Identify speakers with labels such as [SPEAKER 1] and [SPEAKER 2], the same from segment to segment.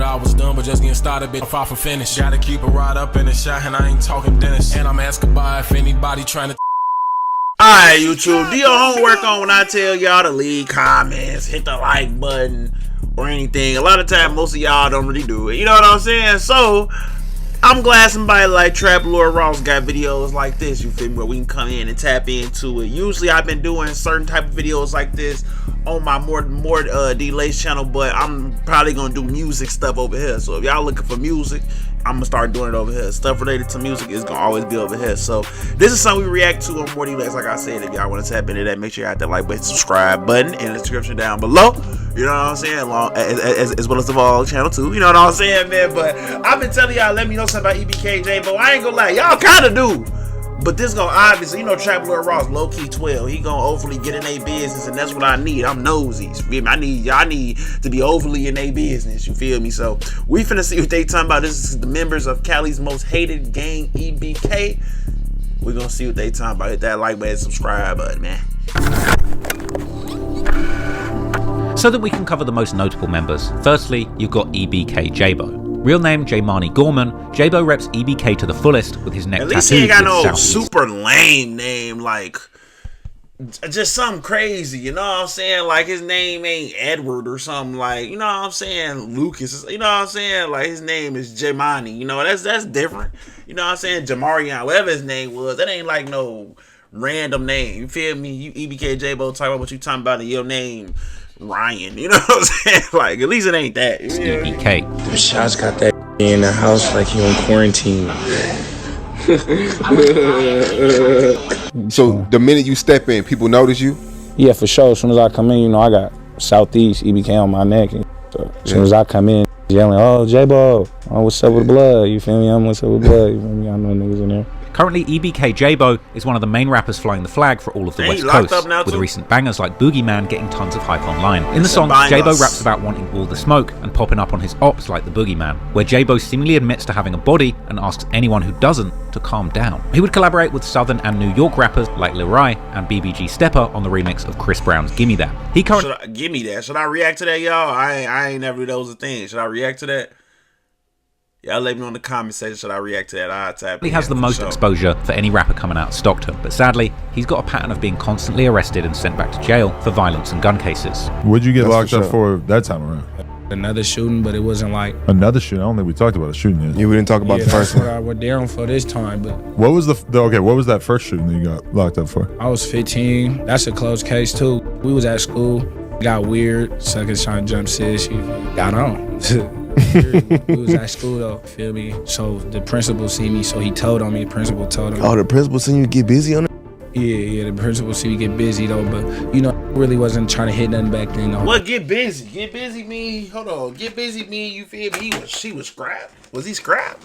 [SPEAKER 1] I was done, but just getting started, bit far from finish. Gotta keep it right up in the shot, and I ain't talking Dennis. And I'm asking by if anybody trying to.
[SPEAKER 2] Alright, YouTube, do your homework on when I tell y'all to leave comments, hit the like button, or anything. A lot of time, most of y'all don't really do it. You know what I'm saying? So, I'm glad somebody like Trap Lord Ross got videos like this, you feel me, where we can come in and tap into it. Usually I've been doing certain type of videos like this on my more DLace channel, but I'm probably gonna do music stuff over here. So if y'all looking for music, I'm gonna start doing it over here. Stuff related to music is gonna always be over here. So this is something we react to on more DLace. Like I said, if y'all want to tap into that, make sure you hit that like button, subscribe button in the description down below. You know what I'm saying? As well as the Vlog channel too. You know what I'm saying, man? But I've been telling y'all, let me know something about EBK J-Bo. I ain't gonna lie, y'all kind of do. But this gonna obviously, you know, Trap Lord Ross, low key 12. He gonna overly get in their business, and that's what I need. I'm nosy. You feel me? Y'all need to be overly in their business. You feel me? So we finna see what they talking about. This is the members of Cali's most hated gang, EBK. We gonna see what they talking about. Hit that like button, subscribe button, man.
[SPEAKER 3] So that we can cover the most notable members, firstly, you've got EBK J-Bo. Real name Jaymani Gorman, J-Bo reps EBK to the fullest with his neck tattooed.
[SPEAKER 2] At least he ain't got no super lame name, like just something crazy, you know what I'm saying? Like his name ain't Edward or something, like, you know what I'm saying, Lucas, you know what I'm saying? Like his name is Jaymani, you know, that's different. You know what I'm saying? Jamarian, whatever his name was, that ain't like no random name. You feel me? You EBK J-Bo talking about what you talking about in your name. Ryan, you know what I'm saying? Like, at least it ain't that.
[SPEAKER 3] EBK.
[SPEAKER 4] The shots got that in the house like he on quarantine.
[SPEAKER 5] So the minute you step in, people notice you?
[SPEAKER 6] Yeah, for sure. As soon as I come in, you know, I got Southeast EBK on my neck. And so as soon as I come in, yelling, oh, J-Bo, oh, what's up with blood? You feel me? I'm what's up with blood. You feel me? I know niggas in there.
[SPEAKER 3] Currently, EBK J-Bo is one of the main rappers flying the flag for all of the West Coast, with recent bangers like Boogeyman getting tons of hype online. In the song, J-Bo raps about wanting all the smoke and popping up on his ops like the Boogeyman, where J-Bo seemingly admits to having a body and asks anyone who doesn't to calm down. He would collaborate with Southern and New York rappers like Lil Rai and BBG Stepper on the remix of Chris Brown's Gimme That.
[SPEAKER 2] Gimme That. Should I react to that, y'all? I ain't never knew that was a thing. Should I react to that? Y'all let me know in the comment section, should I react to that?
[SPEAKER 3] He has the most exposure for any rapper coming out of Stockton, but sadly, he's got a pattern of being constantly arrested and sent back to jail for violence and gun cases.
[SPEAKER 7] What'd you get locked up for that time around?
[SPEAKER 6] Another shooting, but it wasn't like...
[SPEAKER 7] Another shooting? I don't think we talked about a shooting yet.
[SPEAKER 5] Yeah, we didn't talk about the first one.
[SPEAKER 6] I went down for this time, but...
[SPEAKER 7] What was okay, what was that first shooting that you got locked up for?
[SPEAKER 6] I was 15. That's a closed case, too. We was at school, got weird, suckers trying to jump sis, she got on. We was at school though, feel me? So the principal see me, so he told on me, the principal told him.
[SPEAKER 5] Oh, the principal seen you get busy on it?
[SPEAKER 6] Yeah, the principal see me get busy though, but you know, really wasn't trying to hit nothing back then though.
[SPEAKER 2] What get busy? Get busy mean, hold on, get busy mean, you feel me? She was scrapped. Was he scrapped?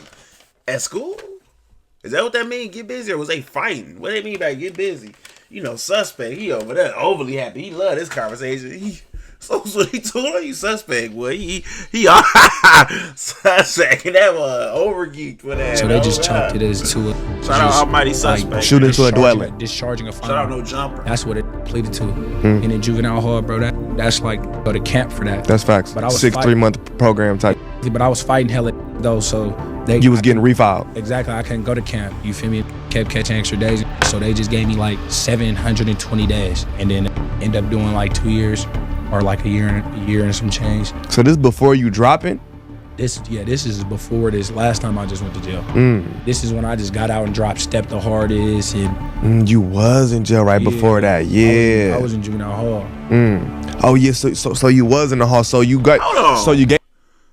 [SPEAKER 2] At school? Is that what that mean, get busy, or was they fighting? What they mean by get busy? You know, suspect, he over there overly happy, he love this conversation. So he told you suspect, boy. He suspect, and that was over geeked for that.
[SPEAKER 6] So they just chopped it as to a
[SPEAKER 2] shout out almighty suspect.
[SPEAKER 5] Like, shoot into a dwelling.
[SPEAKER 6] Discharging a fine.
[SPEAKER 2] Shout out no jumper.
[SPEAKER 6] That's what it pleaded to. In the juvenile hall, bro. That's like go to camp for that.
[SPEAKER 5] That's facts.
[SPEAKER 6] But I was
[SPEAKER 5] 3-month program type.
[SPEAKER 6] But I was fighting hella though, so
[SPEAKER 5] you was getting refiled.
[SPEAKER 6] Exactly. I couldn't go to camp. You feel me? Kept catching extra days, so they just gave me like 720 days, and then end up doing like 2 years. Or like a year and some change.
[SPEAKER 5] So this before you dropping?
[SPEAKER 6] This is before this. Last time I just went to jail. This is when I just got out and dropped Step the Hardest and.
[SPEAKER 5] You was in jail right before that, yeah.
[SPEAKER 6] I was in juvenile hall.
[SPEAKER 5] Oh yeah, so you was in the hall. So you got.
[SPEAKER 2] Hold on.
[SPEAKER 5] So you get.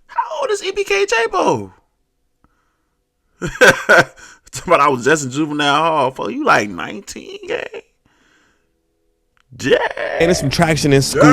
[SPEAKER 2] How old is EBK J-Bo? But I was just in juvenile hall. For you like 19, gang. Yeah.
[SPEAKER 5] And there's some traction in school,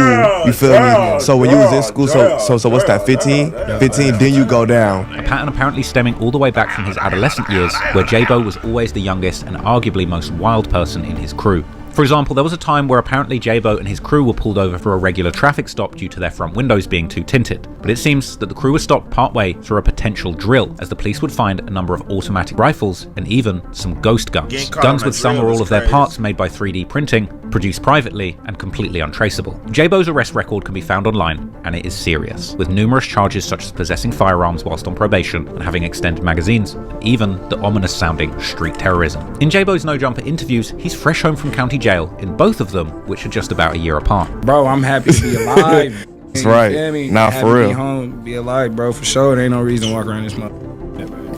[SPEAKER 5] you feel me? So when you was in school, so what's that, 15? 15, then you go down.
[SPEAKER 3] A pattern apparently stemming all the way back from his adolescent years, where J-Bo was always the youngest and arguably most wild person in his crew. For example, there was a time where apparently J-Bo and his crew were pulled over for a regular traffic stop due to their front windows being too tinted. But it seems that the crew was stopped partway through a potential drill, as the police would find a number of automatic rifles and even some ghost guns. Guns with some or all of their parts made by 3D printing, produced privately and completely untraceable. J-Bo's arrest record can be found online, and it is serious, with numerous charges such as possessing firearms whilst on probation and having extended magazines, and even the ominous-sounding street terrorism. In J-Bo's No Jumper interviews, he's fresh home from county jail, in both of them, which are just about a year apart.
[SPEAKER 6] Bro, I'm happy to be alive.
[SPEAKER 5] That's right. Nah, for real.
[SPEAKER 6] Be home, be alive, bro, for sure. There ain't no reason to walk around this month.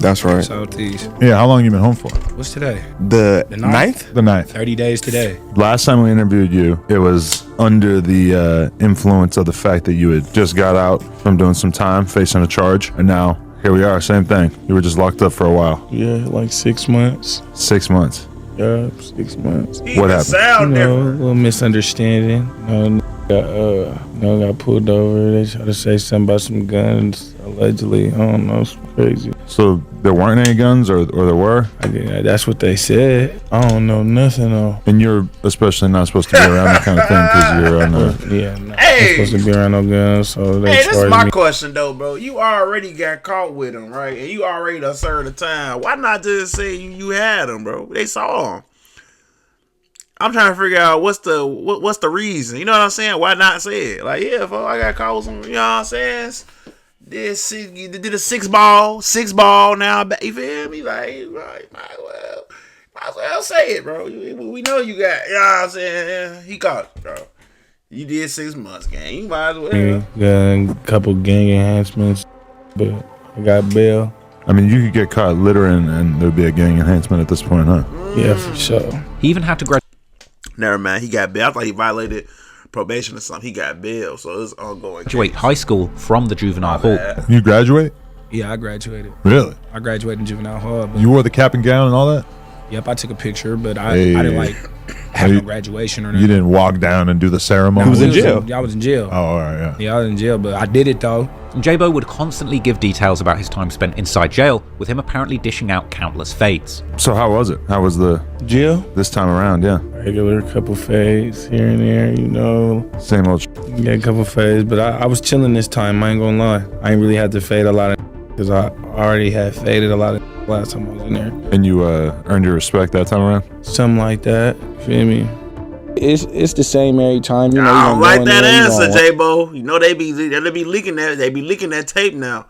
[SPEAKER 5] That's right.
[SPEAKER 6] Southeast.
[SPEAKER 7] Yeah, how long you been home for?
[SPEAKER 6] What's today?
[SPEAKER 5] The 9th?
[SPEAKER 7] The 9th.
[SPEAKER 6] 30 days today.
[SPEAKER 7] Last time we interviewed you, it was under the influence of the fact that you had just got out from doing some time, facing a charge, and now here we are, same thing. You were just locked up for a while.
[SPEAKER 5] Yeah, like 6 months.
[SPEAKER 7] 6 months.
[SPEAKER 5] Yeah, 6 months.
[SPEAKER 7] What happened?
[SPEAKER 6] A little misunderstanding. Got pulled over. They tried to say something about some guns, allegedly. I don't know, it's crazy.
[SPEAKER 7] So there weren't any guns, or there were?
[SPEAKER 6] That's what they said. I don't know nothing though.
[SPEAKER 7] And you're especially not supposed to be around that kind of thing because you're on the...
[SPEAKER 6] Yeah, I'm supposed to be around no guns, so they
[SPEAKER 2] this is
[SPEAKER 6] charged
[SPEAKER 2] my
[SPEAKER 6] me.
[SPEAKER 2] question though, bro. You already got caught with them, right? And you already done served the time. Why not just say you had them, bro? They saw them. I'm trying to figure out what's the reason. You know what I'm saying? Why not say it? Like, yeah, folks, I got caught with some, you know what I'm saying? You did a six ball now. You feel me? Like, right, might as well say it, bro. We know you got, you know what I'm saying? Yeah, he caught you, bro. You did 6 months, gang. You might as well.
[SPEAKER 6] Got a couple gang enhancements, but I got bail.
[SPEAKER 7] I mean, you could get caught littering and there'd be a gang enhancement at this point, huh?
[SPEAKER 6] Yeah, for sure.
[SPEAKER 3] He even had to graduate.
[SPEAKER 2] Never mind, he got bail. I thought he violated probation or something. He got bail, so it's ongoing.
[SPEAKER 3] Graduate high school from the juvenile hall.
[SPEAKER 7] You graduate?
[SPEAKER 6] Yeah, I graduated.
[SPEAKER 7] Really?
[SPEAKER 6] I graduated in juvenile hall.
[SPEAKER 7] You wore the cap and gown and all that?
[SPEAKER 6] Yep, I took a picture, but I didn't like have no graduation or nothing.
[SPEAKER 7] You didn't walk down and do the ceremony?
[SPEAKER 5] He was in jail.
[SPEAKER 6] I was in jail.
[SPEAKER 7] Oh, all right, yeah.
[SPEAKER 6] Yeah, I was in jail, but I did it though.
[SPEAKER 3] J-Bo would constantly give details about his time spent inside jail, with him apparently dishing out countless fades.
[SPEAKER 7] So how was it? How was the
[SPEAKER 5] Jail?
[SPEAKER 7] this time around? Yeah.
[SPEAKER 6] Regular couple fades here and there, you know.
[SPEAKER 7] Same old.
[SPEAKER 6] Yeah, a couple fades, but I was chilling this time. I ain't gonna lie. I ain't really had to fade a lot of because I already had faded a lot of last time I was in there.
[SPEAKER 7] And you earned your respect that time around?
[SPEAKER 6] Something like that. Feel me? It's the same every time. You know,
[SPEAKER 2] I don't like that answer, J-Bo. You know they be leaking that. They be leaking that tape now.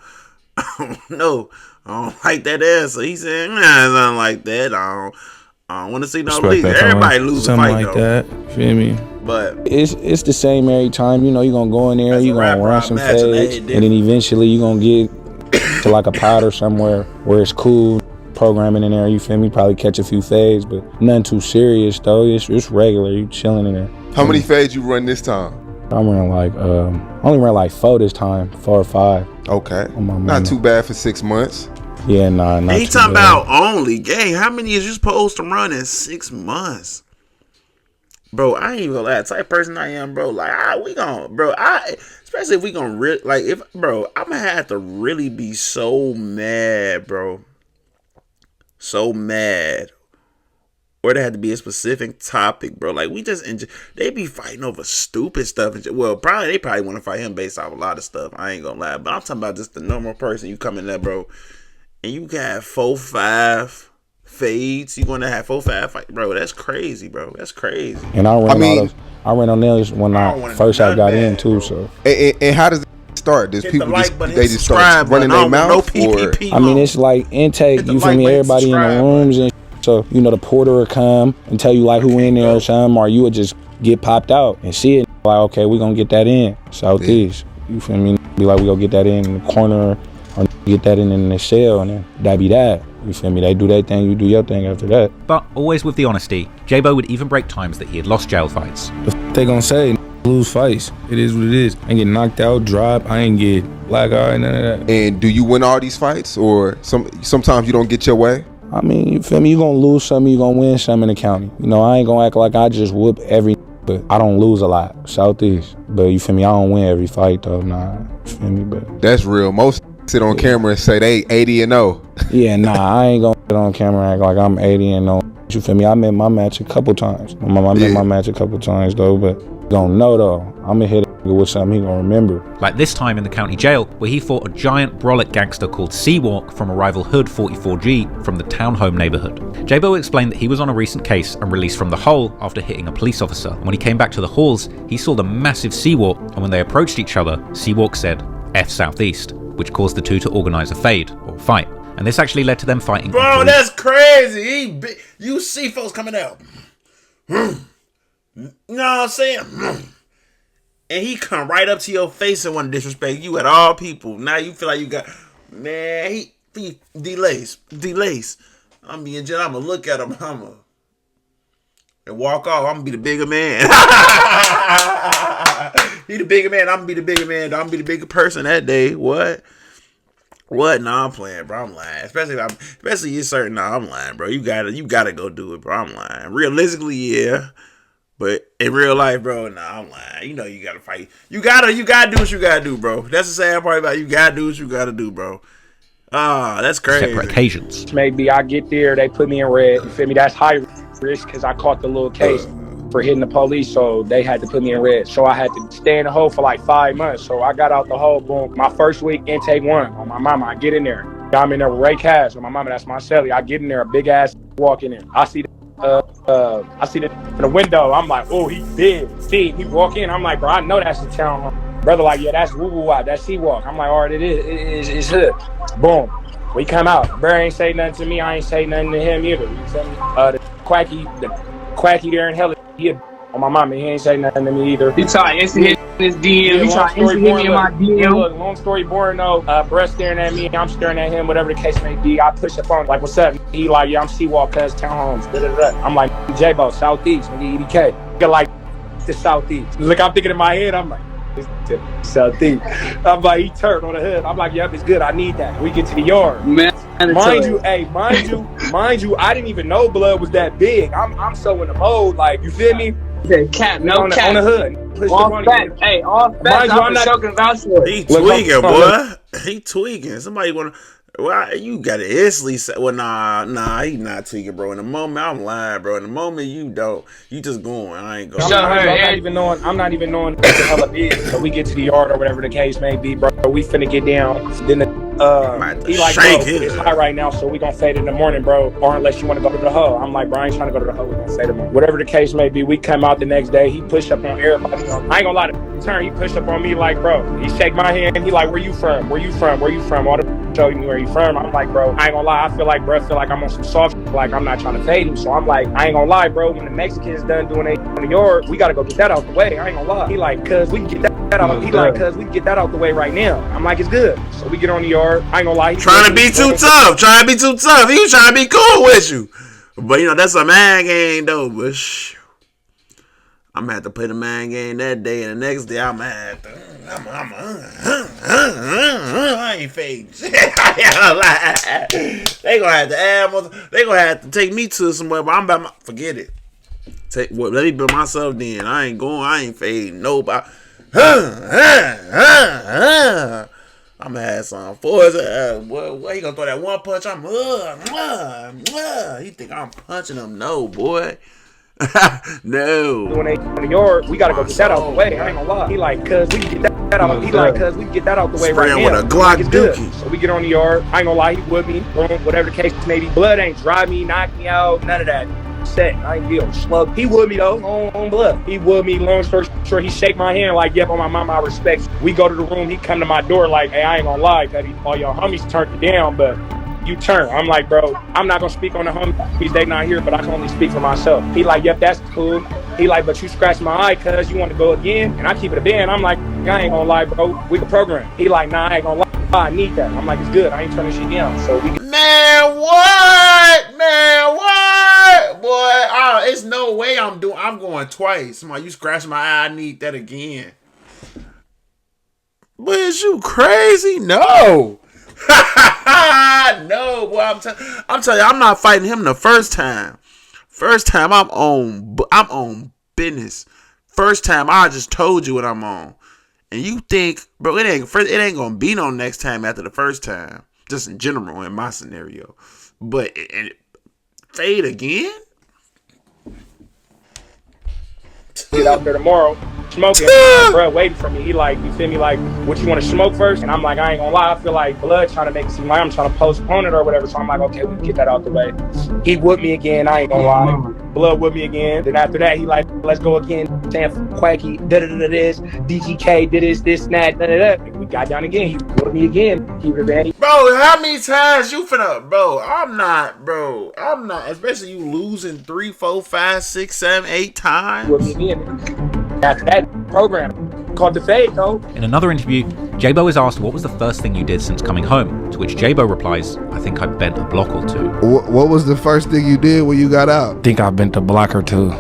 [SPEAKER 2] No, I don't like that answer. He said, nothing like that. I don't want to see no leak. Everybody lose a fight
[SPEAKER 6] like
[SPEAKER 2] though.
[SPEAKER 6] That. Feel me?
[SPEAKER 2] But
[SPEAKER 6] it's the same every time. You know, you gonna go in there, you gonna run some fades, and then eventually you gonna get to like a pod or somewhere where it's cool. Programming in there, you feel me? Probably catch a few fades, but nothing too serious though. It's regular. You chilling in there.
[SPEAKER 5] How many fades you run this time?
[SPEAKER 6] I'm running like only ran like 4 this time, 4 or 5.
[SPEAKER 5] Okay, not too bad for 6 months.
[SPEAKER 6] Yeah, nah, not
[SPEAKER 2] he
[SPEAKER 6] too
[SPEAKER 2] talking
[SPEAKER 6] bad.
[SPEAKER 2] about only gang. How many is you supposed to run in 6 months? Bro, I ain't even gonna lie. The type of person I am, bro. Like, especially if we gonna I'm gonna have to really be so mad, bro. So mad. Or there had to be a specific topic, bro. Like, they be fighting over stupid stuff. Well, they probably want to fight him based off a lot of stuff. I ain't gonna lie. But I'm talking about just the normal person. You come in there, bro, and you got 4-5 fades. You gonna have 4-5 fight, bro. That's crazy, bro. That's crazy.
[SPEAKER 6] And I ran on nails when I first got in too. So
[SPEAKER 5] and how does it start? Does people just start running their mouth? Or
[SPEAKER 6] I mean, it's like intake. You feel me? Everybody in the rooms and so you know the porter will come and tell you like who in there or something, or you would just get popped out and see it like, okay, we gonna get that in Southeast. Yeah. You feel me? Be like, we gonna get that in the corner or get that in the cell, and then that be that. You feel me? They do their thing, you do your thing after that.
[SPEAKER 3] But always with the honesty, J-Bo would even break times that he had lost jail fights.
[SPEAKER 6] They gonna say lose fights. It is what it is. I ain't get knocked out, drop. I ain't get black eye, none of that.
[SPEAKER 5] And do you win all these fights, or sometimes you don't get your way?
[SPEAKER 6] I mean, you feel me? You gonna lose some, you gonna win some in the county. You know, I ain't gonna act like I just whoop every, but I don't lose a lot. Southeast, but you feel me? I don't win every fight though. Nah, you feel me? But
[SPEAKER 5] that's real. Most sit on camera and say they 80-0.
[SPEAKER 6] Yeah, nah, I ain't gonna sit on camera and act like I'm 80-0. You feel me? I made my match a couple times. I made my match a couple times though, but you don't know though. I'ma hit it what's something he gonna remember.
[SPEAKER 3] Like this time in the county jail, where he fought a giant brolic gangster called Seawalk from a rival hood 44G from the townhome neighborhood. J-Bo explained that he was on a recent case and released from the hole after hitting a police officer. When he came back to the halls, he saw the massive Seawalk, and when they approached each other, Seawalk said, F Southeast, which caused the two to organize a fade, or fight. And this actually led to them fighting.
[SPEAKER 2] Bro, that's crazy. You see folks coming out. You know what I'm saying? And he come right up to your face and want to disrespect you at all people. Now you feel like you got, man, he DLace. I'm being gentle. I'm going to look at him. And walk off. I'm going to be the bigger man. He the bigger man. I'm going to be the bigger man. I'm going to be the bigger person that day. What? Nah, I'm playing, bro. I'm lying. Especially you certain. Nah, I'm lying, bro. You gotta go do it, bro. I'm lying. Realistically, yeah. But in real life, bro, nah, I'm lying. You know you gotta fight. You gotta do what you gotta do, bro. That's the sad part about it. You gotta do what you gotta do, bro. That's crazy.
[SPEAKER 3] Separate occasions.
[SPEAKER 6] Maybe I get there, they put me in red. You feel me? That's high risk because I caught the little case for hitting the police, so they had to put me in red. So I had to stay in the hole for like 5 months. So I got out the hole, boom. My first week, intake 1 on my mama. I get in there. I'm in there with Ray Cash on my mama. That's my celly. I get in there, a big ass walking in. I see in the window. I'm like, oh, he big. See, he walk in. I'm like, bro, I know that's the town. Brother, like, yeah, that's woo woo wop. That's Seawalk. I'm like, all right, it's hood. Boom. We come out. Bro ain't say nothing to me. I ain't say nothing to him either. You feel me? The quacky there in hell. He on my mama. He ain't say nothing to me either.
[SPEAKER 8] He tried instant hit his DM. He tried instant hit me in my DM.
[SPEAKER 6] Look, long story boring though. Breast staring at me. I'm staring at him. Whatever the case may be. I push up on like, what's up? He like, yeah, I'm Seawalk, cuz townhomes. I'm like, J-Bo, Southeast, nigga, EBK. Get like the Southeast. Look, I'm thinking in my head. I'm like, Southeast. I'm like, he turned on the hood. I'm like, yep, it's good. I need that. We get to the yard.
[SPEAKER 8] Man,
[SPEAKER 6] mind you, I didn't even know blood was that big. I'm so in the mode, like, you feel me?
[SPEAKER 8] Cap,
[SPEAKER 6] on the hood.
[SPEAKER 8] All facts. Hey, all facts. I'm not joking about you.
[SPEAKER 2] He tweaking, boy. He tweaking. Somebody want to. Well, you got to instantly say, well, nah, he not tweaking, bro. In the moment, I'm lying, bro. In the moment, you don't. You just going. I ain't going.
[SPEAKER 6] I'm not even knowing what the hell it is. So we get to the yard or whatever the case may be, bro. We finna get down. Then he like, bro, it's high right now, so we gonna fade in the morning, bro. Or unless you want to go to the hole. I'm like, bro, I ain't trying to go to the hole. We gonna fade tomorrow. Whatever the case may be, we come out the next day. He pushed up on everybody. I ain't gonna lie to turn. He pushed up on me like, bro. He shake my hand. He like, where you from? Where you from? Where you from? All the show me where you from. I'm like, bro, I ain't gonna lie. I feel like I'm on some soft shit. Like I'm not trying to fade him. So I'm like, I ain't gonna lie, bro. When the Mexicans done doing they on the yard, we gotta go get that out the way. I ain't gonna lie. He like, cuz we can get that out. He like, cuz we can get that out the way right now. I'm like, it's good. So we get on the yard. I ain't gonna lie.
[SPEAKER 2] Trying to be too tough. He was trying to be cool with you. But you know, that's a man game though. But I'm gonna have to play the man game that day, and the next day I'm gonna have to. I ain't fading. They gonna have to add. They gonna have to take me to somewhere, but I'm about to forget it. Let me build myself then. I ain't going. I ain't fading nobody. I'm gonna have some force. Boy, he gonna throw that one punch? He think I'm punching him? No, boy. No.
[SPEAKER 6] When they on the yard, we gotta go get that out the way. I ain't gonna lie. He like, cuz we can get that out. He like, cuz we can get that out the way right now.
[SPEAKER 2] With a Glock dookie.
[SPEAKER 6] So we get on the yard. I ain't gonna lie. He with me. Whatever the case may be. Blood ain't drive me, knock me out. None of that. Set. I ain't deal slug. He with me though. On blood. He with me. Long story short, he shake my hand like, yep, on my mama, I respect you. We go to the room. He come to my door like, hey, I ain't gonna lie, cuz all your homies turned it down, but you turn. I'm like, bro, I'm not gonna speak on the homies. They not here, but I can only speak for myself. He like, yep, that's cool. He like, but you scratch my eye, cuz you want to go again, and I keep it a band. I'm like, I ain't gonna lie, bro. We can program. He like, nah, I ain't gonna lie. I need that. I'm like, it's good. I ain't turning shit down. So we.
[SPEAKER 2] Man, what? Boy, it's no way I'm going twice. Somebody, you scratch my eye. I need that again. But is you crazy? No. No, boy. I'm telling you, I'm not fighting him the first time. First time I'm on business. First time I just told you what I'm on. And you think, bro, it ain't gonna be no next time after the first time. Just in general, in my scenario. But fade again?
[SPEAKER 9] get out there tomorrow smoking. Bro waiting for me. He like, you feel me, like, what you want to smoke first? And I'm like, I ain't gonna lie, I feel like blood trying to make it seem like I'm trying to postpone it or whatever. So I'm like, okay, we can get that out the way. He whooped me again, I ain't gonna lie. Blood whooped me again. Then after that, he like, let's go again. Saying Quacky, this, DGK, did this, that, da. We got down again. He whooped me again. He revenge.
[SPEAKER 2] Bro, how many times you finna, bro? I'm not, especially you losing 3, 4, 5, 6, 7, 8 times.
[SPEAKER 9] Whooped me again. After that program called the Fade, though.
[SPEAKER 3] In another interview, J-Bo is asked what was the first thing you did since coming home, to which J-Bo replies, I think I bent a block or two.
[SPEAKER 10] What was the first thing you did when you got out?
[SPEAKER 6] I think I bent a block or two.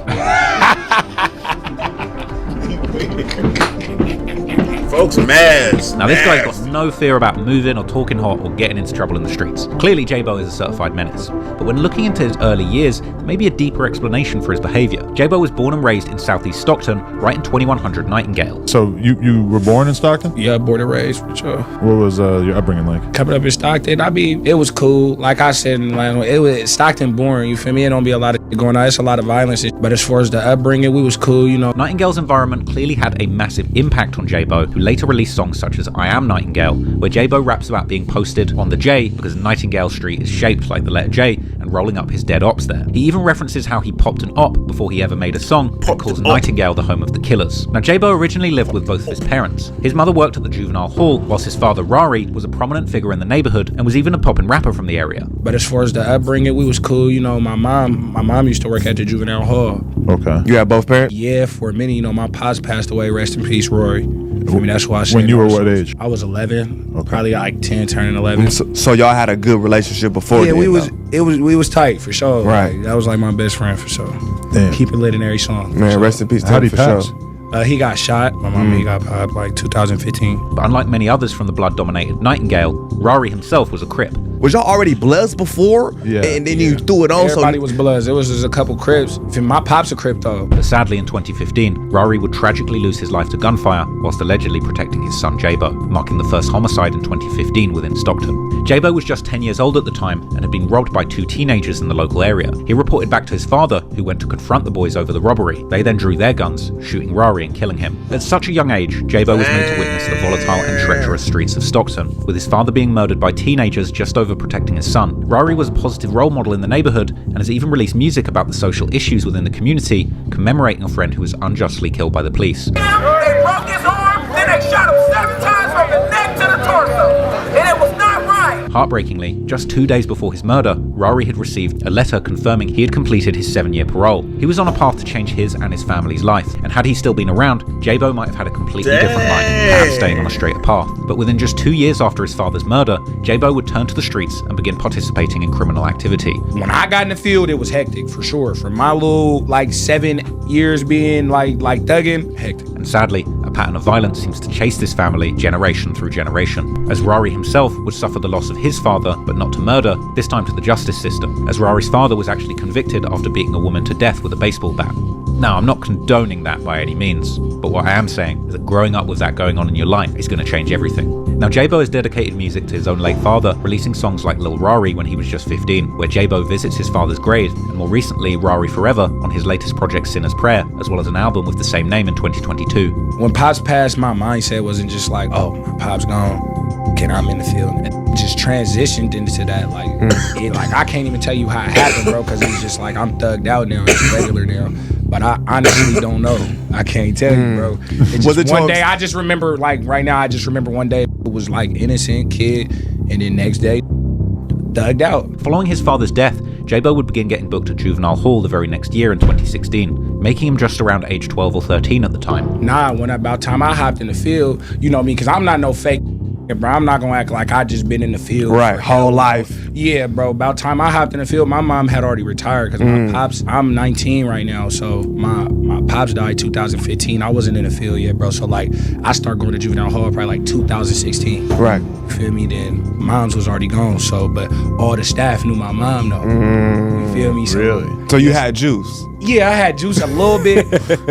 [SPEAKER 2] Folks mad.
[SPEAKER 3] Now this guy's got no fear about moving or talking hot or getting into trouble in the streets. Clearly J-Bo is a certified menace. But when looking into his early years, there may be a deeper explanation for his behaviour. J-Bo was born and raised in southeast Stockton, right in 2100 Nightingale.
[SPEAKER 7] So you were born in Stockton?
[SPEAKER 6] Yeah, born and raised, for sure.
[SPEAKER 7] What was your upbringing like?
[SPEAKER 6] Coming up in Stockton, it was cool. Like I said, it was Stockton boring, you feel me? It don't be a lot of going on. It's a lot of violence. But as far as the upbringing, we was cool, you know.
[SPEAKER 3] Nightingale's environment clearly had a massive impact on J-Bo, who later released songs such as I Am Nightingale, where J-Bo raps about being posted on the J because Nightingale Street is shaped like the letter J and rolling up his dead ops there. He even references how he popped an op before he ever made a song and calls Nightingale the home of the killers. Now J-Bo originally lived with both of his parents. His mother worked at the juvenile hall, whilst his father Rari was a prominent figure in the neighborhood and was even a poppin' rapper from the area.
[SPEAKER 6] But as far as the upbringing, we was cool. You know, my mom used to work at the juvenile hall.
[SPEAKER 7] Okay.
[SPEAKER 5] You had both parents?
[SPEAKER 6] Yeah, for a minute. You know, my pops passed away. Rest in peace, Rory. I mean, that's why I said.
[SPEAKER 7] When you were what age?
[SPEAKER 6] I was 11. Probably like 10, turning 11.
[SPEAKER 5] So y'all had a good relationship before?
[SPEAKER 6] Yeah,
[SPEAKER 5] then,
[SPEAKER 6] we was tight for sure.
[SPEAKER 5] Right.
[SPEAKER 6] Like, that was like my best friend for sure.
[SPEAKER 7] Damn.
[SPEAKER 6] Keep it lit in every song.
[SPEAKER 5] Man, rest in peace to him.
[SPEAKER 7] How'd he
[SPEAKER 5] for
[SPEAKER 7] pass?
[SPEAKER 5] sure.
[SPEAKER 6] He got shot. My mom, he got popped like 2015.
[SPEAKER 3] But unlike many others from the blood-dominated Nightingale, Rari himself was a Crip.
[SPEAKER 5] Was y'all already Bloods before?
[SPEAKER 7] Yeah.
[SPEAKER 5] And then you threw it on?
[SPEAKER 6] Everybody was Bloods. It was just a couple Crips. My pop's a Crip though.
[SPEAKER 3] But sadly in 2015, Rari would tragically lose his life to gunfire whilst allegedly protecting his son J-Bo, marking the first homicide in 2015 within Stockton. J-Bo was just 10 years old at the time and had been robbed by 2 teenagers in the local area. He reported back to his father, who went to confront the boys over the robbery. They then drew their guns, shooting Rari and killing him. At such a young age, J-Bo was made to witness the volatile and treacherous streets of Stockton, with his father being murdered by teenagers just over protecting his son. Rari was a positive role model in the neighborhood and has even released music about the social issues within the community, commemorating a friend who was unjustly killed by the police.
[SPEAKER 11] They broke his arm, then they shot him 7 times from the neck to the torso, and it was not right.
[SPEAKER 3] Heartbreakingly, just 2 days before his murder, Rari had received a letter confirming he had completed his 7-year parole. He was on a path to change his and his family's life, and had he still been around, J-Bo might have had a completely different life, perhaps staying on a straighter path. But within just 2 years after his father's murder, J-Bo would turn to the streets and begin participating in criminal activity.
[SPEAKER 6] When I got in the field, it was hectic for sure. For my little 7 years being like thugging, hectic.
[SPEAKER 3] And sadly, a pattern of violence seems to chase this family generation through generation, as Rari himself would suffer the loss of his father, but not to murder, this time to the justice system, as Rari's father was actually convicted after beating a woman to death with a baseball bat. Now, I'm not condoning that by any means, but what I am saying is that growing up with that going on in your life is going to change everything. Now, J-Bo has dedicated music to his own late father, releasing songs like Lil Rari when he was just 15, where J-Bo visits his father's grave, and more recently, Rari Forever on his latest project Sinner's Prayer, as well as an album with the same name in 2022.
[SPEAKER 6] When Pops passed, my mindset wasn't just like, oh, my Pop's gone, okay, I'm in the field. It just transitioned into that, I can't even tell you how it happened, bro, because it's just like I'm thugged out now, it's regular now. But I honestly don't know. I can't tell you, bro. It's just one day, I just remember, right now, I just remember one day it was innocent kid, and then next day, thugged out.
[SPEAKER 3] Following his father's death, J-Bo would begin getting booked at juvenile hall the very next year in 2016, making him just around age 12 or 13 at the time.
[SPEAKER 6] Nah, when about time I hopped in the field, you know me, because I'm not no fake, bro. I'm not gonna act like I just been in the field
[SPEAKER 5] whole life.
[SPEAKER 6] Yeah, bro. About time I hopped in the field, my mom had already retired because my pops. I'm 19 right now, so my pops died 2015. I wasn't in the field yet, bro. So I started going to juvenile hall probably 2016.
[SPEAKER 5] Right.
[SPEAKER 6] You feel me? Then mom's was already gone. So, but all the staff knew my mom though. You feel me? So,
[SPEAKER 7] really?
[SPEAKER 5] So you had juice?
[SPEAKER 6] Yeah, I had juice a little bit,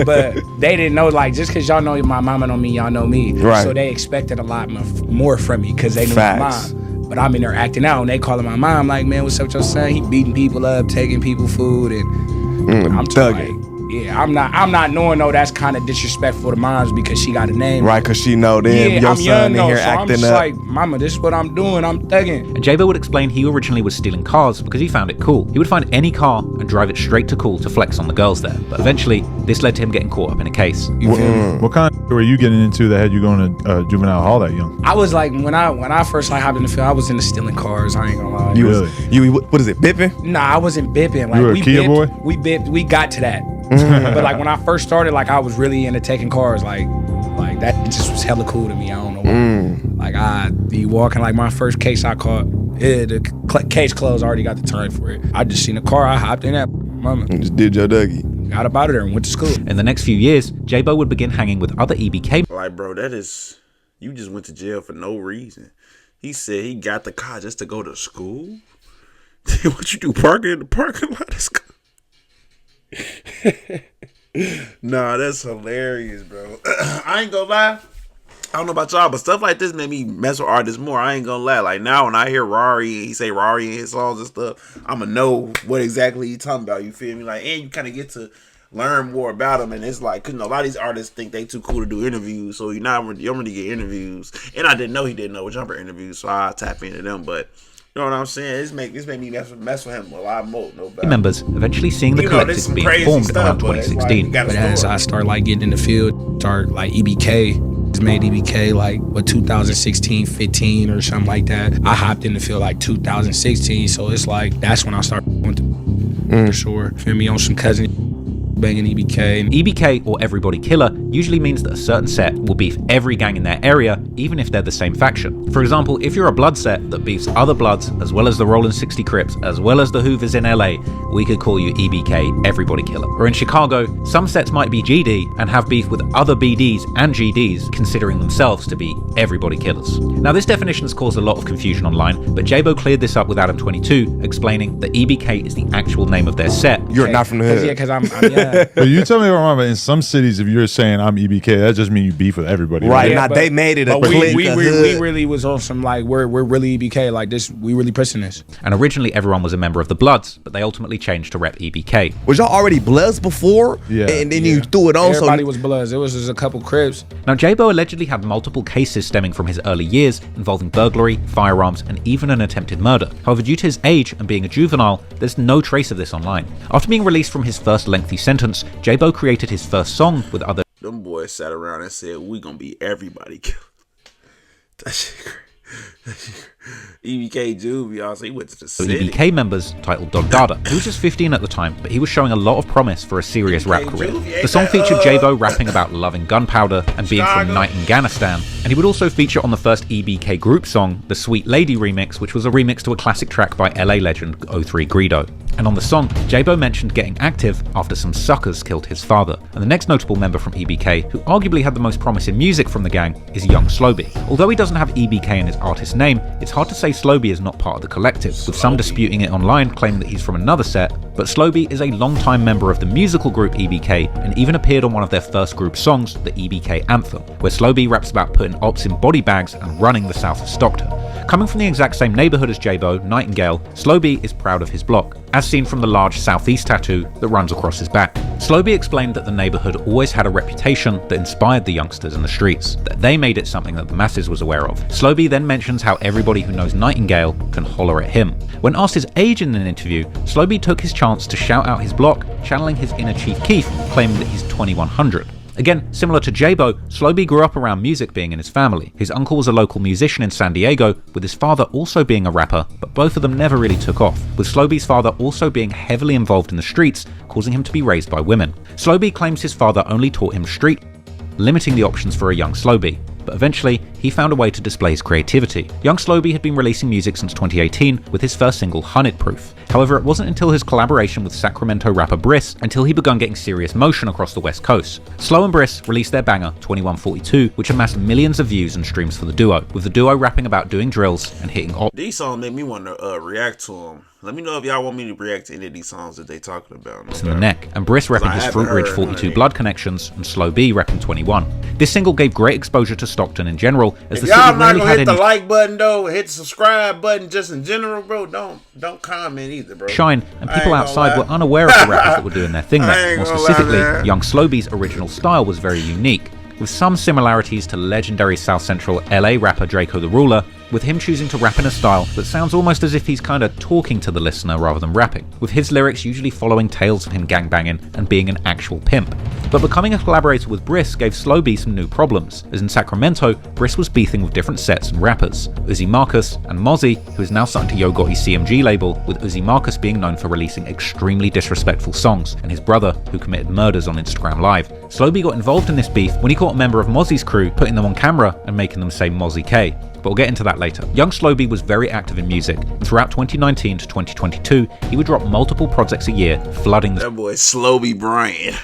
[SPEAKER 6] but they didn't know, just because y'all know my mama know me, y'all know me.
[SPEAKER 5] Right.
[SPEAKER 6] So they expected a lot more from me because they knew
[SPEAKER 5] Facts.
[SPEAKER 6] my mom. But I'm in there acting out, and they calling my mom man, what's up with your son? He beating people up, taking people food, and I'm
[SPEAKER 5] thugging.
[SPEAKER 6] Yeah, I'm not knowing though. That's kind of disrespectful to moms because she got a name.
[SPEAKER 5] Right, because she know them.
[SPEAKER 6] Yeah,
[SPEAKER 5] your
[SPEAKER 6] I'm
[SPEAKER 5] son
[SPEAKER 6] young
[SPEAKER 5] in
[SPEAKER 6] though,
[SPEAKER 5] here
[SPEAKER 6] so
[SPEAKER 5] acting
[SPEAKER 6] I'm just
[SPEAKER 5] up.
[SPEAKER 6] like, mama, this is what I'm doing. I'm thugging.
[SPEAKER 3] And J-Bo would explain he originally was stealing cars because he found it cool. He would find any car and drive it straight to cool to flex on the girls there. But eventually, this led to him getting caught up in a case.
[SPEAKER 6] You feel me?
[SPEAKER 7] What kind of were you getting into that had you going to juvenile hall that young?
[SPEAKER 6] I was like, when I first like hopped in the field, I was into stealing cars. I ain't gonna lie.
[SPEAKER 5] You what is it, bipping?
[SPEAKER 6] Nah, I wasn't bipping. Like
[SPEAKER 7] You were a
[SPEAKER 6] we
[SPEAKER 7] Kia
[SPEAKER 6] bipped,
[SPEAKER 7] boy?
[SPEAKER 6] we bipped, we got to that. But like when I first started, like I was really into taking cars. Like that just was hella cool to me. I don't know why. Like I be walking, like my first case I caught, the case closed. I already got the time for it. I just seen a car. I hopped in that. Mama.
[SPEAKER 5] And just did your Dougie.
[SPEAKER 6] Got up out of there and went to school.
[SPEAKER 3] In the next few years, J-Bo would begin hanging with other EBK.
[SPEAKER 2] Like, bro, you just went to jail for no reason. He said he got the car just to go to school. What you do, parking in the parking lot of school? Nah, that's hilarious, bro. I ain't gonna lie. I don't know about y'all, but stuff like this made me mess with artists more. I ain't gonna lie. Like now, when I hear Rari and he say Rari in his songs and stuff, I'ma know what exactly he talking about. You feel me? Like, and you kind of get to learn more about him. And it's like, cause a lot of these artists think they too cool to do interviews, so you don't really get interviews. And I didn't know he didn't know Jumper interviews, so I tap into them. But you know what I'm saying? This made me mess with him a lot more. No doubt.
[SPEAKER 3] Members eventually seeing the collective being formed around 2016.
[SPEAKER 6] But as I start like getting in the field, start like EBK. Made EBK like 2016, 15 or something like that. I hopped in the field like 2016, so it's like that's when I started going to for sure. Feel me, on some cousin banging EBK.
[SPEAKER 3] EBK, or Everybody Killer, usually means that a certain set will beef every gang in their area, even if they're the same faction. For example, if you're a blood set that beefs other bloods, as well as the Rollin' 60 Crips, as well as the Hoovers in LA, we could call you EBK, Everybody Killer. Or in Chicago, some sets might be GD and have beef with other BDs and GDs, considering themselves to be Everybody Killers. Now, this definition has caused a lot of confusion online, but J-Bo cleared this up with Adam 22, explaining that EBK is the actual name of their set.
[SPEAKER 5] You're not from the hood.
[SPEAKER 6] Yeah, because I'm yeah.
[SPEAKER 7] But you tell me if I'm wrong, but in some cities, if you're saying I'm EBK, that just means you beef with everybody.
[SPEAKER 5] Right,
[SPEAKER 6] Yeah,
[SPEAKER 5] now
[SPEAKER 6] but-
[SPEAKER 5] they made it a
[SPEAKER 6] But
[SPEAKER 5] clique,
[SPEAKER 6] we
[SPEAKER 5] a hood.
[SPEAKER 6] really was on some like we're really EBK like this. We really pushing this.
[SPEAKER 3] And originally everyone was a member of the Bloods, but they ultimately changed to rep EBK.
[SPEAKER 5] Was y'all already Bloods before?
[SPEAKER 7] Yeah.
[SPEAKER 5] And then you threw it on.
[SPEAKER 6] Everybody
[SPEAKER 5] So
[SPEAKER 6] was Bloods. It was just a couple Crips.
[SPEAKER 3] Now, J-Bo allegedly had multiple cases stemming from his early years involving burglary, firearms, and even an attempted murder. However, due to his age and being a juvenile, there's no trace of this online. After being released from his first lengthy sentence, J-Bo created his first song with other
[SPEAKER 2] Them boys sat around and said, we gonna be everybody killer. That shit crazy. EBK Juvie, also, he went to the city.
[SPEAKER 3] EBK members titled Don Dada. He was just 15 at the time, but he was showing a lot of promise for a serious rap career. The song featured J-Bo rapping about loving gunpowder and being from Night in Afghanistan, and he would also feature on the first EBK group song, the Sweet Lady remix, which was a remix to a classic track by LA legend 03 Greedo. And on the song, J-Bo mentioned getting active after some suckers killed his father. And the next notable member from EBK, who arguably had the most promise in music from the gang, is Young Slowby. Although he doesn't have EBK in his artist name, it's hard to say Slowby is not part of the collective, with some disputing it online, claiming that he's from another set, but Slowby is a long-time member of the musical group EBK and even appeared on one of their first group songs, the EBK Anthem, where Slowby raps about putting ops in body bags and running the south of Stockton. Coming from the exact same neighborhood as J-Bo, Nightingale, Slowby is proud of his block, as seen from the large southeast tattoo that runs across his back. Slowby explained that the neighborhood always had a reputation that inspired the youngsters in the streets, that they made it something that the masses was aware of. Slowby then mentions how everybody who knows Nightingale can holler at him. When asked his age in an interview, Slowby took his chance to shout out his block, channeling his inner Chief Keef, claiming that he's 2100. Again, similar to J-Bo, Slowby grew up around music being in his family. His uncle was a local musician in San Diego, with his father also being a rapper, but both of them never really took off, with Slowby's father also being heavily involved in the streets, causing him to be raised by women. Slowby claims his father only taught him street, limiting the options for a young Slowby. But eventually, he found a way to display his creativity. Young Slowby had been releasing music since 2018 with his first single, Hunted Proof. However, it wasn't until his collaboration with Sacramento rapper Briss until he begun getting serious motion across the West Coast. Slow and Briss released their banger, 2142, which amassed millions of views and streams for the duo, with the duo rapping about doing drills and hitting
[SPEAKER 2] These songs made me want to react to them. Let me know if y'all want me to react to any of these songs that they talking about.
[SPEAKER 3] Okay? In the neck, and Briss repping his Fruit Ridge 42 Blood Connections, and Slow B repping 21. This single gave great exposure to Stockton in general, as the city
[SPEAKER 2] y'all not
[SPEAKER 3] really
[SPEAKER 2] gonna
[SPEAKER 3] had
[SPEAKER 2] hit the like button though, hit the subscribe button just in general, bro. Don't comment either, bro.
[SPEAKER 3] Shine, and people outside were unaware of the rappers that were doing their thing there. More specifically, Young Slow B's original style was very unique, with some similarities to legendary South Central LA rapper Draco the Ruler, with him choosing to rap in a style that sounds almost as if he's kinda talking to the listener rather than rapping, with his lyrics usually following tales of him gangbanging and being an actual pimp. But becoming a collaborator with Briss gave Slow B some new problems, as in Sacramento, Briss was beefing with different sets and rappers, Uzi Marcus and Mozzie, who is now signed to Yo Gotti's CMG label, with Uzi Marcus being known for releasing extremely disrespectful songs, and his brother, who committed murders on Instagram Live. Slow B got involved in this beef when he caught a member of Mozzie's crew putting them on camera and making them say Mozzie K. But we'll get into that later. Young Slow B was very active in music, and throughout 2019 to 2022, he would drop multiple projects a year, flooding the—
[SPEAKER 2] That boy Slow B Brian.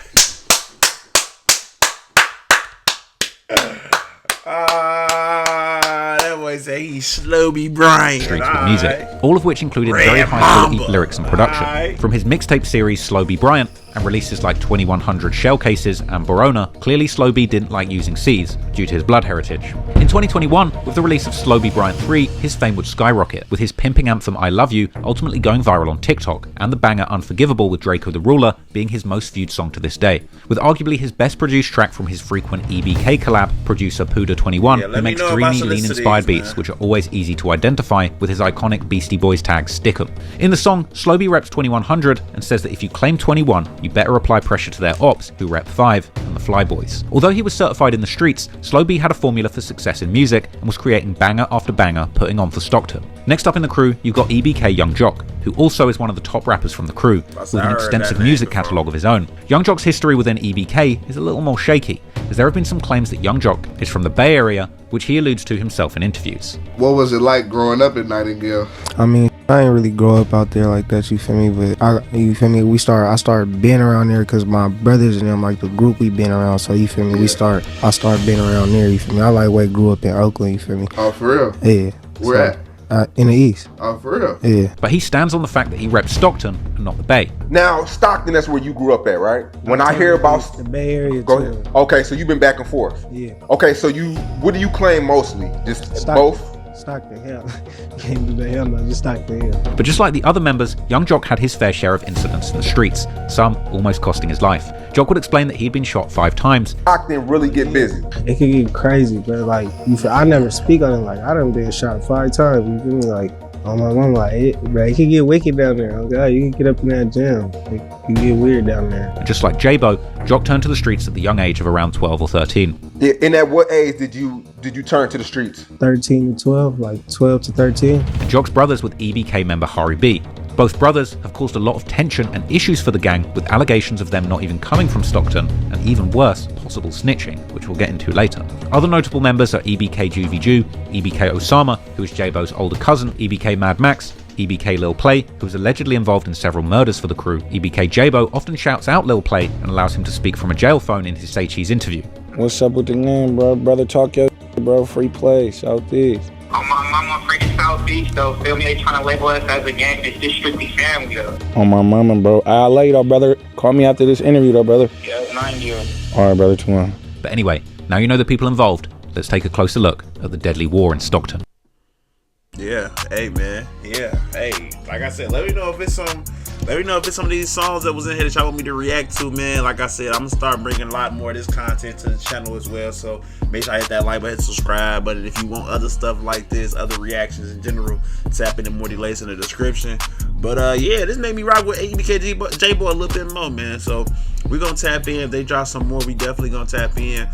[SPEAKER 2] That boy say he's Slow B Brian.
[SPEAKER 3] Streets with music, all of which included very high quality lyrics and production. From his mixtape series Slow B Bryant, and releases like 2100 Shell Cases and Borona, clearly Slow B didn't like using C's due to his blood heritage. In 2021, with the release of Slow B Bryant 3, his fame would skyrocket, with his pimping anthem I Love You ultimately going viral on TikTok, and the banger Unforgivable with Draco the Ruler being his most viewed song to this day, with arguably his best produced track from his frequent EBK collab, producer Puda21, who makes dreamy, lean-inspired beats which are always easy to identify with his iconic Beastie Boys tag Stick'em. In the song, Slow B reps 2100 and says that if you claim 21, you better apply pressure to their ops, who rep 5 and the Flyboys. Although he was certified in the streets, Slow B had a formula for success in music and was creating banger after banger, putting on for Stockton. Next up in the crew, you've got EBK Young Jock, who also is one of the top rappers from the crew, with an extensive music catalogue of his own. Young Jock's history within EBK is a little more shaky, as there have been some claims that Young Jock is from the Bay Area, which he alludes to himself in interviews.
[SPEAKER 10] What was it like growing up in Nightingale?
[SPEAKER 12] I mean, I ain't really grow up out there like that, you feel me? But you feel me? I started being around there because my brothers and them, like the group we been around. So you feel me?
[SPEAKER 10] Yeah.
[SPEAKER 12] I started being around there. You feel me? I like way grew up in Oakland. You feel me?
[SPEAKER 10] Oh, for real?
[SPEAKER 12] Yeah.
[SPEAKER 10] Where at?
[SPEAKER 12] In the East.
[SPEAKER 10] Oh, for real?
[SPEAKER 12] Yeah.
[SPEAKER 3] But he stands on the fact that he reps Stockton and not the Bay.
[SPEAKER 13] Now, Stockton, that's where you grew up at, right? When I hear about
[SPEAKER 12] the Bay Area,
[SPEAKER 13] go ahead. Okay, so you've been back and forth.
[SPEAKER 12] Yeah.
[SPEAKER 13] Okay, so what do you claim mostly? Just
[SPEAKER 12] Stockton.
[SPEAKER 13] Both?
[SPEAKER 12] Stockton, hell. Can't do that, hell no, just Stockton, hell.
[SPEAKER 3] But just like the other members, Young Jock had his fair share of incidents in the streets, some almost costing his life. Jock would explain that he'd been shot 5 times.
[SPEAKER 13] Stockton really get busy.
[SPEAKER 12] It could get crazy, but like, I never speak on it. Like, I done been shot 5 times, you feel me? Like, oh my mom, like, it can get wicked down there. Oh God, you can get up in that jam. It can get weird down there.
[SPEAKER 3] And just like J-Bo, Jock turned to the streets at the young age of around 12 or 13.
[SPEAKER 13] And at what age did you turn to the streets?
[SPEAKER 12] 13 to 12, like 12 to 13.
[SPEAKER 3] And Jock's brothers with EBK member Hari B. Both brothers have caused a lot of tension and issues for the gang, with allegations of them not even coming from Stockton, and even worse, possible snitching, which we'll get into later. Other notable members are EBK Juvie Jew, EBK Osama, who is J-Bo's older cousin, EBK Mad Max, EBK Lil Play, who is allegedly involved in several murders for the crew. EBK J-Bo often shouts out Lil Play and allows him to speak from a jail phone in his Say Cheese interview.
[SPEAKER 6] What's up with the name, bro? Brother, talk your bro. Free play, Southeast.
[SPEAKER 14] Oh, my mama freaking Southeast, though. Feel me? They trying to label us as a gang. It's just strictly family, though.
[SPEAKER 6] On my mama, bro. I'll let you, though, brother. Call me after this interview, though, brother.
[SPEAKER 14] Yeah, 90.
[SPEAKER 6] All right, brother, 2-1.
[SPEAKER 3] But anyway, now you know the people involved. Let's take a closer look at the deadly war in Stockton.
[SPEAKER 2] Yeah, hey man, yeah, hey. Like I said, let me know if it's some of these songs that was in here that y'all want me to react to, man. Like I said, I'm gonna start bringing a lot more of this content to the channel as well. So make sure I hit that like button, subscribe button. If you want other stuff like this, other reactions in general, tap into more DLace in the description. But yeah, this made me rock with EBK J-Boy a little bit more, man. So we're gonna tap in. If they drop some more, we definitely gonna tap in.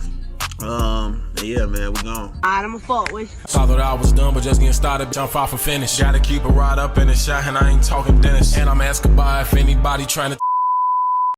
[SPEAKER 2] Yeah, man, we gone.
[SPEAKER 11] I'm a fault with.
[SPEAKER 1] I thought I was done, but just getting started. I'm far from finished. Gotta keep it right up in the shot, and I ain't talking dentist. And I'm asking by if anybody trying to